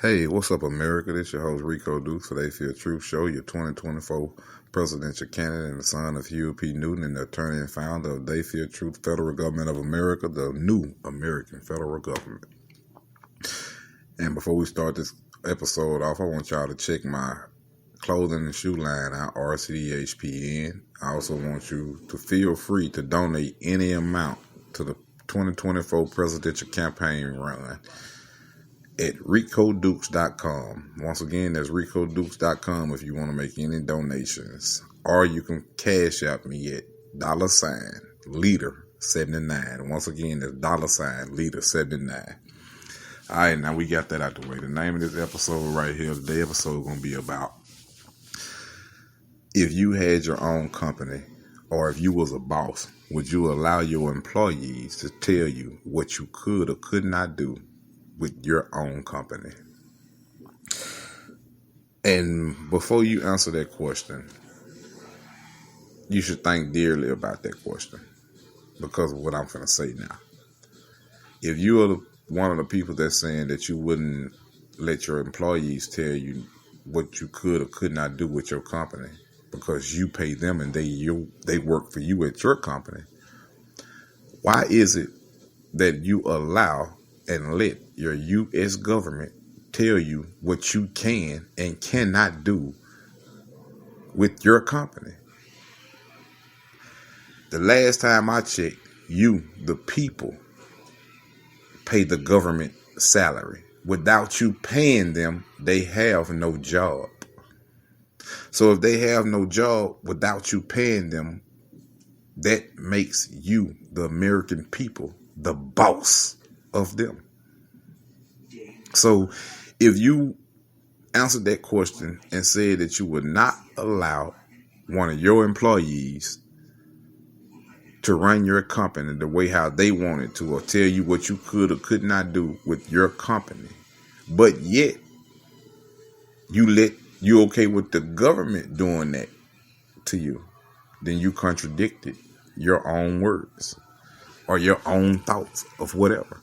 Hey, what's up, America? This your host, Rico Dukes, for They Feel Truth Show, your 2024 presidential candidate and the son of Huey P. Newton and the attorney and founder of They Feel Truth Federal Government of America, the new American federal government. And before we start this episode off, I want y'all to check my clothing and shoe line out, RCDHPN. I also want you to feel free to donate any amount to the 2024 presidential campaign run at RicoDukes.com. Once again, that's RicoDukes.com if you want to make any donations. Or you can cash out me at $leader79. Once again, that's $leader79. Alright, now we got that out the way. The name of this episode right here, today's episode is going to be about if you had your own company or if you was a boss, would you allow your employees to tell you what you could or could not do with your own company? And before you answer that question, you should think dearly about that question because of what I'm going to say now. If you are one of the people that's saying that you wouldn't let your employees tell you what you could or could not do with your company because you pay them and they work for you at your company, why is it that you allow and let your U.S. government tell you what you can and cannot do with your company? The last time I checked, you, the people, pay the government salary. Without you paying them, they have no job. So if they have no job without you paying them, that makes you, the American people, the boss of them. So if you answered that question and said that you would not allow one of your employees to run your company the way how they wanted to or tell you what you could or could not do with your company, but yet you okay with the government doing that to you, then you contradicted your own words or your own thoughts of whatever.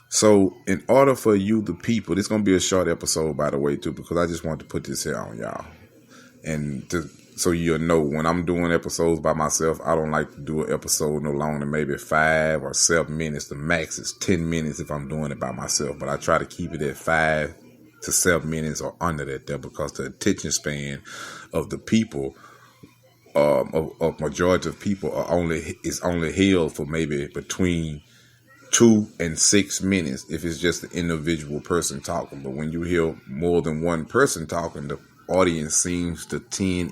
So in order for you, the people, this is going to be a short episode, by the way, too, because I just want to put this here on y'all. And so you'll know when I'm doing episodes by myself, I don't like to do an episode no longer than maybe 5 or 7 minutes. The max is 10 minutes if I'm doing it by myself. But I try to keep it at 5 to 7 minutes or under that there because the attention span of the people, of majority of people is only held for maybe between 2 and 6 minutes if it's just an individual person talking. But when you hear more than one person talking, the audience seems to tune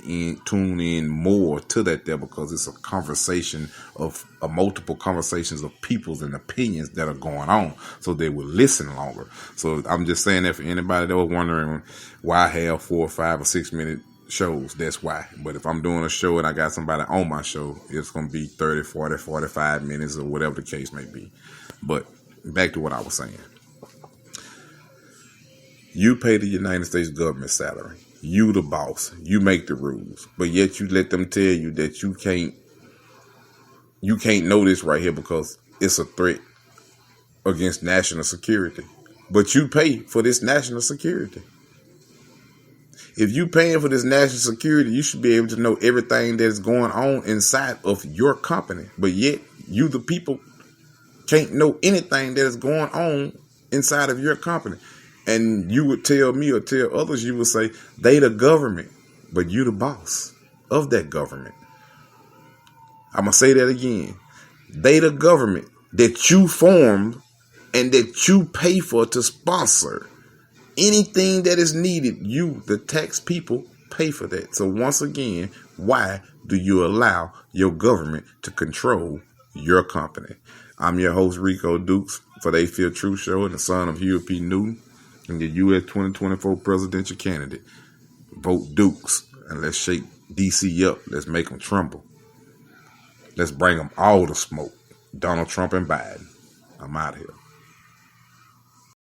in more to that there because it's a conversation of multiple conversations of people's and opinions that are going on, so they will listen longer. So I'm just saying that for anybody that was wondering why I have 4 or 5 or 6 minute shows, that's why. But if I'm doing a show and I got somebody on my show, it's going to be 30, 40, 45 minutes or whatever the case may be. But back to what I was saying. You pay the United States government salary. You the boss. You make the rules. But yet you let them tell you that you can't know this right here because it's a threat against national security. But you pay for this national security. If you paying for this national security, you should be able to know everything that's going on inside of your company. But yet you the people can't know anything that is going on inside of your company. And you would tell me or tell others, you would say, they the government, but you the boss of that government. I'm going to say that again. They the government that you formed and that you pay for to sponsor. Anything that is needed, you, the tax people, pay for that. So once again, why do you allow your government to control your company? I'm your host, Rico Dukes, for They Feel Truth Show and the son of Huey P. Newton and the U.S. 2024 presidential candidate. Vote Dukes and let's shake D.C. up. Let's make them tremble. Let's bring them all the smoke. Donald Trump and Biden. I'm out of here.